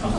Donc,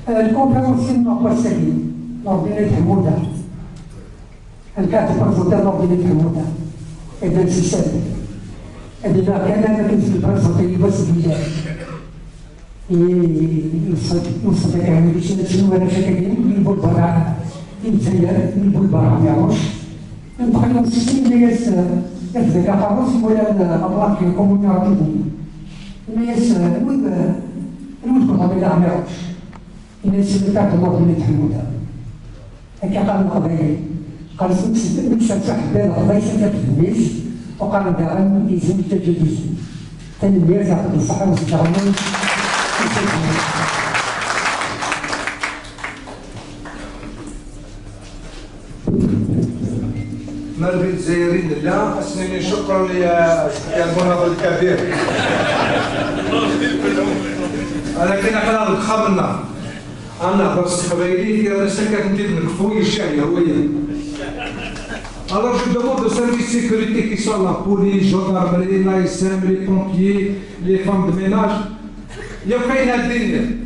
الكونفرنس النخبة السليم لوردينات حمودة الكاتب برزنتان لوردينات حمودة إذا نسيسات إذا كان أنا كنت في البرزنتان بس بيجا يوصل يعني باش نتسلم أنا شكاكين يبول برا يتزير يبول برا ميعوش نبقى نسيسين الناس يتذكى خلاص ولا الله يكون يعطيهم الناس المهم كنا بلا ميعوش الناس اللي كانت الله يتحملها هكا قال القضايا قال نتفتح بين القضايا سكت الناس وقال دعم يزيد التجديد ثاني الناس يعطيك الصحة والسلامة مربي الجزائريين لا اسمني شكرا للمناضل الكبير انا كنا قناه الخمرنا أنا بس خبيري في هذا الشركة كنت نكفوي الشعية هوية. Alors je demande aux services de sécurité qui sont là, police, gendarmerie, l'ASM, les pompiers, les femmes de ménage. يبقى كاين هاد الدنيا.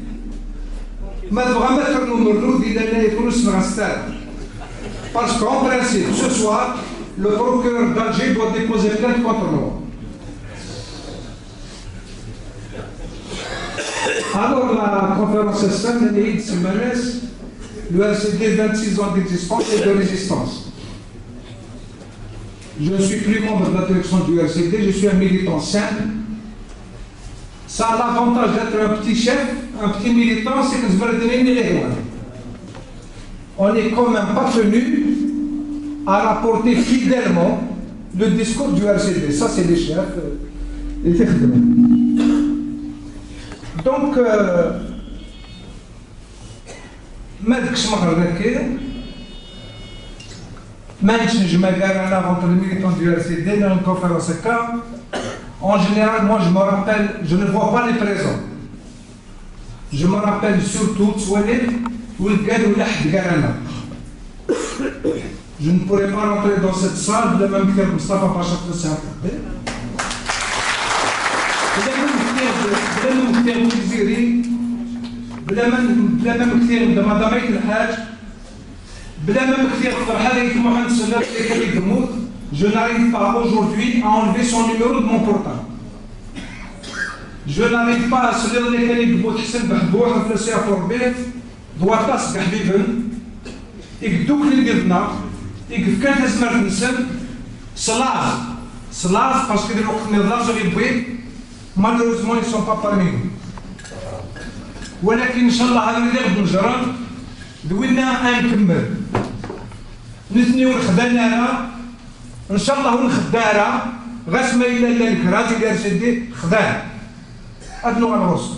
ما تبغى ما تكونوا مردود إلا لا يكونوا اسمها ستار. Parce qu'en principe, ce soir, le procureur d'Alger doit déposer plainte contre moi. Alors la conférence SN, le RCD 26 ans d'existence et de résistance. Je ne suis plus membre de la direction du RCD, je suis un militant simple. Ça a l'avantage d'être un petit chef, un petit militant, c'est que je vais donner les lois. On n'est quand même pas tenu à rapporter fidèlement le discours du RCD. Ça, c'est les chefs. Donc, entre les militants du RCD dans une conférence cas. En général, moi je me rappelle, je ne vois pas les présents. Je me rappelle surtout je ne pourrais pas rentrer dans cette salle de même que Mustafa Pacha بلا من كثير الجزيري بلا من كثير مدام عيد الحاج بلا من كثير فرحة محمد سلام اللي يموت. Je n'arrive pas aujourd'hui à enlever son numéro de mon portable. Je n'arrive pas à se lire les كان يقبض حسن بحبوح في السيافور بيت دوار تصبح حبيبن يقدوك اللي قدنا يقف كان تزمر نسم صلاف parce que les gens qui me disent malheureusement ils ne sont pas parmi nous. ولكن إن شاء الله هذا اللي غد نجرب دوينا نكمل نثنيو الخدانة إن شاء الله ونخدارة غاس ما إلا إلا الكراتي اللي رشدي خدان أدنو غنوصل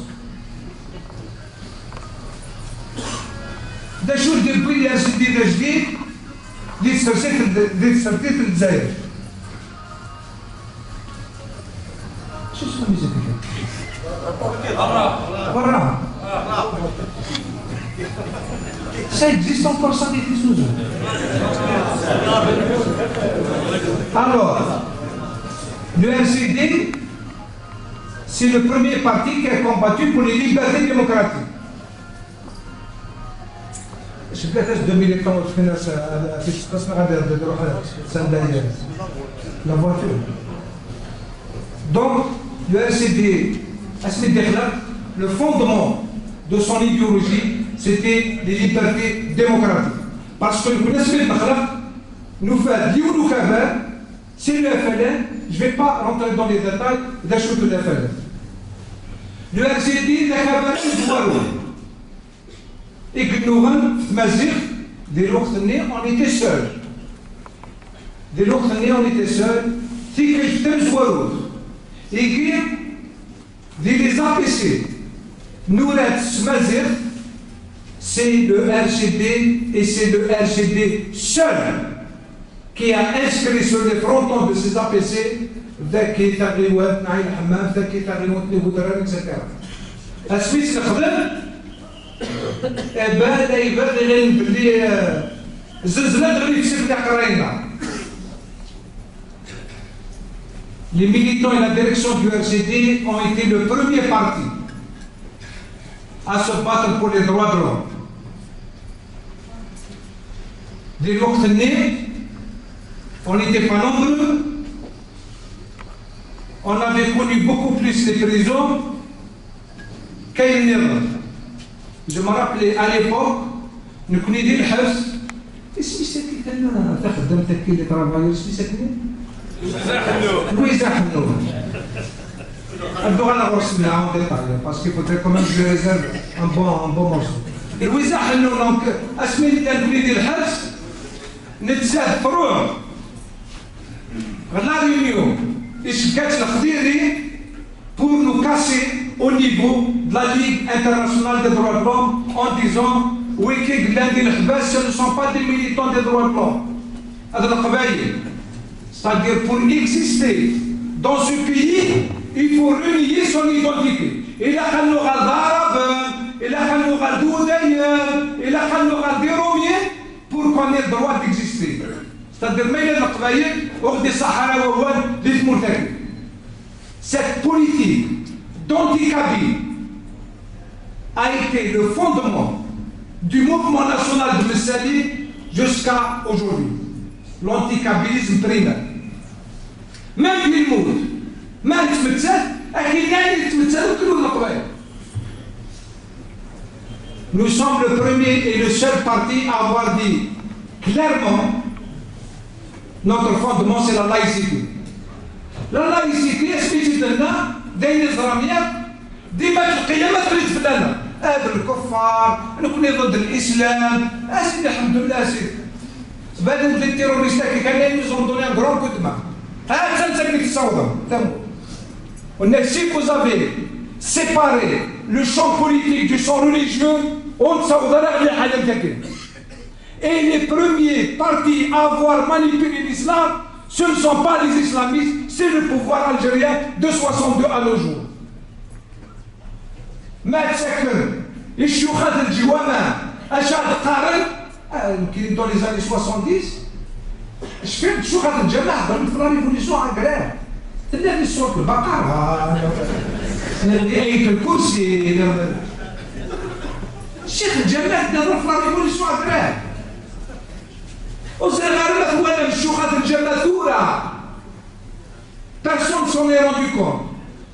دا شو الدبي اللي رشدي دا جديد اللي تسرتيت الجزائر شو اسمه ميزة برا Ça existe encore ça des sous. Alors, le RCD, c'est le premier parti qui a combattu pour les libertés démocratiques. Je sais peut-être 2000 ans, la voiture. Donc, le RCD, le fondement de son idéologie, c'était les libertés démocratiques. Parce que nous faisons du c'est le FLN, je ne vais pas rentrer dans les détails d'achat de FLN. Le RCD, ignorant Mazir, des l'Octonnais, on était seuls. Des l'Octonnais, on était seuls. Si quelqu'un soit l'autre. Et qui, les APC, Nouret Mazir, c'est le RGD et c'est le RGD seul qui a inscrit sur les frontons de ces APC ذاك يتغيوات نعيم الحمام ذاك يتغيوات الهدران etc. اسميت نخدم يبان غير بلي زلزلة غير يكسب لي قراينا. Les militants et la direction du RGD ont été le premier parti à se battre pour les droits de l'homme. Des Loctonnais, on n'était pas nombreux, on avait connu beaucoup plus les prisons qu'Aïnir. Je me rappelais à l'époque, nous connaissions le Hafs. Est-ce que c'est qui nous a fait les travailleurs? Est-ce que c'est qui Louisa Hanour. Parce qu'il faudrait quand même que je réserve un bon morceau. Louisa Hanour, donc, Asmini Tankouni le Hafs, نتزاد فروع la réunion pour nous casser au niveau de la Ligue internationale des droits de l'homme en disant oui, ce ne sont pas des militants des droits de l'homme. C'est-à-dire pour exister dans ce pays, il faut renier son identité. Il a qu'à nous il a qu'à nous il a qu'à nous pour qu'on ait le droit d'exister. C'est-à-dire cette politique d'anti-Kabylie a été le fondement du mouvement national de Messali jusqu'à aujourd'hui. L'anti-kabylisme primaire. Même Bilmoud, même Tmetzel, nous sommes le premier et le seul parti à avoir dit clairement notre fondement c'est la laïcité. La laïcité est des Israéliens, des القيامات اللي تفلنا هذا الكفار نكون ضد الاسلام اسيدي الحمد لله اسيدي بدل التيروريست كي كان يزون دوني ان غران كو دو مان ها تنسكني تصاوب تمو والناس si vous avez séparé le champ politique du champ religieux on تصاوب راه اللي حاجه متاكد. Et les premiers partis à avoir manipulé l'islam, ce ne sont pas les islamistes, c'est le pouvoir algérien de 62 à nos jours. ما تسكر الشيوخات الجوامع اشاد قارن يمكن dans les années 70 شفت الشيوخات الجامع حضروا في الريفوليسيون على الكلام تلاقي صوت البقره آية الكرسي الشيخ الجامع داروا في الريفوليسيون على الكلام وزغارنا ولا الشيوخات الجامع ثوره personne ne s'en est rendu compte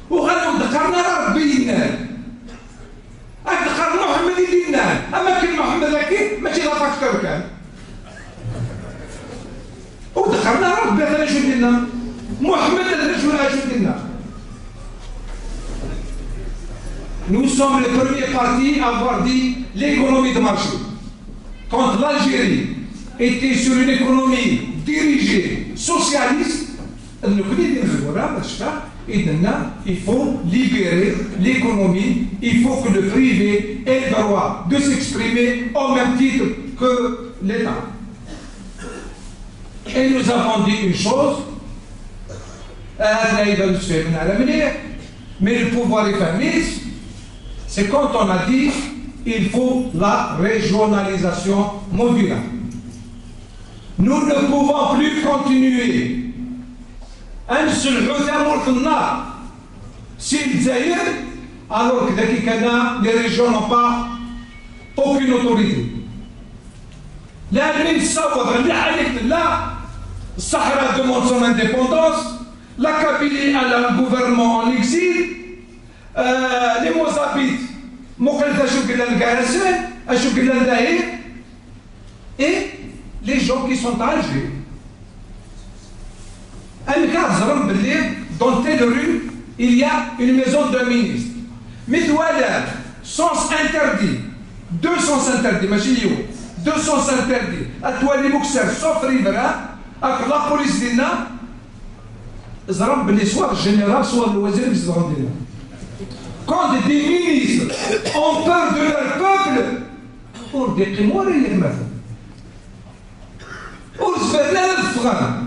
وغادي ذكرنا راه بينا أدخل محمد يدينا أما كل محمد ذاكي ماشي لا فاكتور كان ودخلنا ربي هذا شو دينا محمد هذا شو دينا. Nous sommes le premier parti à avoir dit l'économie de marché. Quand l'Algérie était sur une économie dirigée socialiste, nous connaissons il faut libérer l'économie, il faut que le privé ait le droit de s'exprimer au même titre que l'État. Et nous avons dit une chose, mais le pouvoir islamiste, c'est quand on a dit il faut la régionalisation modulaire. Nous ne pouvons plus continuer. Si alors que les régions n'ont pas aucune autorité. La Sahara demande son indépendance, la Kabylie a un gouvernement en exil, les Mozabites, et les gens qui sont à Alger. Dans telle rue, il y a une maison d'un ministre. Mais voilà, sens interdit 200 interdits, ماشي يوم 200 interdits à toi les boxeurs sauf Rivera avec la police ديالنا زرب بلي سوا الجنرال سوا الوزير اللي زربهم ديالنا. Quand des ministres ont peur de leur peuple pour des قمور اللي مثلا ورزبرنا الفغان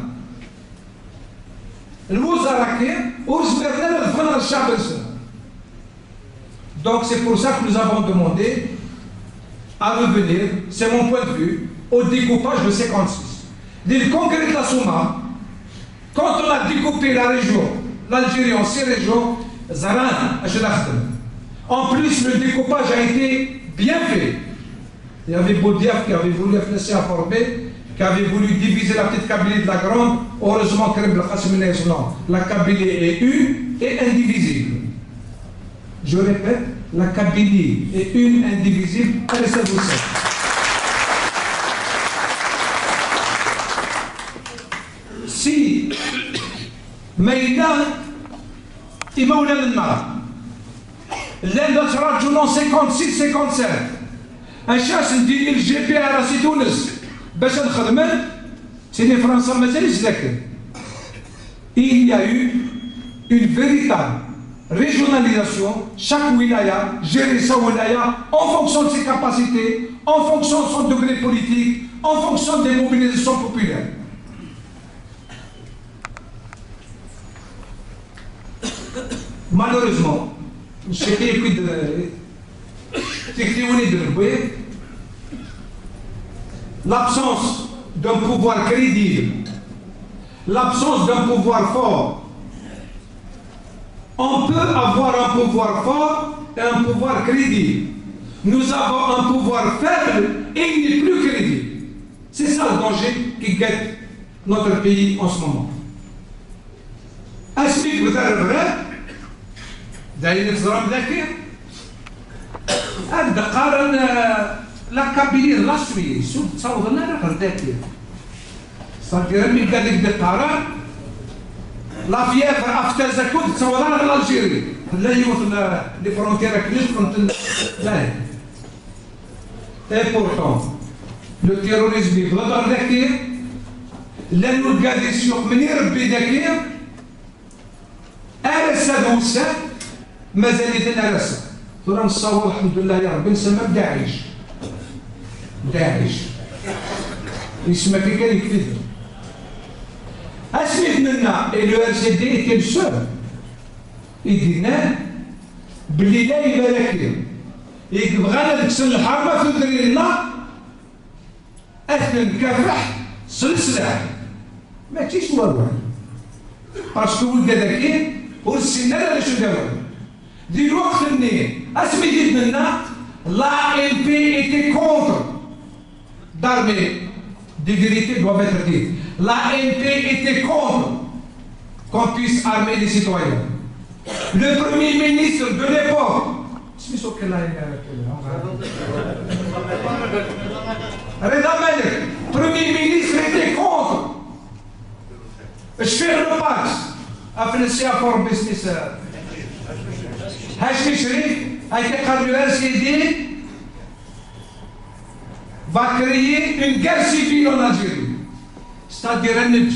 الوزراء كاين ورزبرنا الفغان الشعب السوري. Donc c'est pour ça que nous avons demandé à revenir, c'est mon point de vue, au découpage de 56. Le congrès de la Souma, quand on a découpé la région, l'Algérie en 6 régions, en plus le découpage a été bien fait. Il y avait Boudiaf qui avait voulu laisser informer, qui avait voulu diviser la petite Kabylie de la grande. Heureusement que la Kabylie est une et indivisible. Je répète, la Kabylie est une indivisible. Allez, ça vous sait. Si Maïdan et Maoulan al-Nar, l'un d'entre eux en 56-57, un chasse dit le GPR à Tunis, Bachar Khadman, c'est les Français, il y a eu une véritable régionalisation, chaque wilaya, gérer sa wilaya en fonction de ses capacités, en fonction de son degré politique, en fonction des mobilisations populaires. Malheureusement, l'absence d'un pouvoir crédible, l'absence d'un pouvoir fort. On peut avoir un pouvoir fort et un pouvoir crédible. Nous avons un pouvoir faible et il n'est plus crédible. C'est ça le danger qui guette notre pays en ce moment. Est-ce que vous avez vrai? D'ailleurs, nous avons la Kabylie, la Suisse, ça vous donne la réalité. C'est-à-dire, il y a des déclarations. La fièvre after Zakoud, ça va dans l'Algérie. Là, il y a les frontières avec l'Israël. Et pourtant, le terrorisme, il va dans l'Akir. Là, nous regardons sur Menir Bidakir. RSA Doussa, mais elle était RSA. Nous avons savoir, alhamdoulilah, ya Rabbi, c'est même Daesh. Daesh. Il se met quelqu'un qui fait. Asmith Nena et le RCD étaient le seul. Il dit non, Blila il va l'accueillir. Et que Brana de Xelharma fait là, Athlen Kafrah, Sulslah. Mais qui est ce parce que vous l'avez pour le Sénat de Choudaoua. Du l'autre année, Asmith Nena, l'ANP était contre d'armée. Des vérités doivent être dites. L'ANP était contre qu'on puisse armer les citoyens. Le premier ministre de l'époque, Reda Malek, premier ministre était contre. Je fais le pax. Après c'est à fort business. Hachmi Shrif a été l'URCD va créer une guerre civile en Algérie. C'est-à-dire النج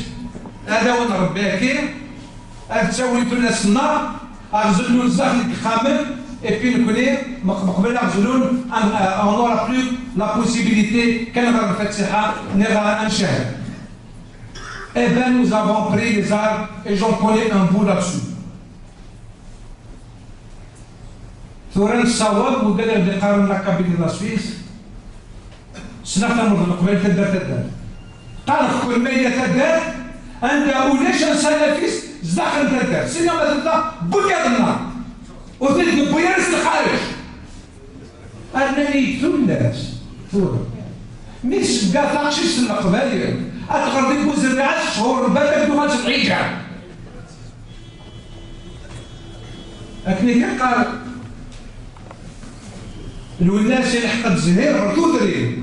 هذا وين ربي كاين تساويتو الناس النار اغزلوا الزاخ الخامل et puis نكوني مقبل اغزلون on n'aura plus la possibilité كان غير الفتحه نغا نشاهد. Eh bien nous avons pris les armes et j'en connais un bout là-dessus. ثوران الصواب وقدر بقارن la Kabylie de la Suisse سنخدم القبيل تدار قال كل ما يتدار أنت وليش سلفيس زخر تدار سينا ما تدار بقى النار وتلك بيرس الخارج أنني ثلث ثورة مش قاطعش القبائل أتغرب وزرعات شهور بدك دوغان تتعيجع لكن قال الناس اللي حقت زهير تدري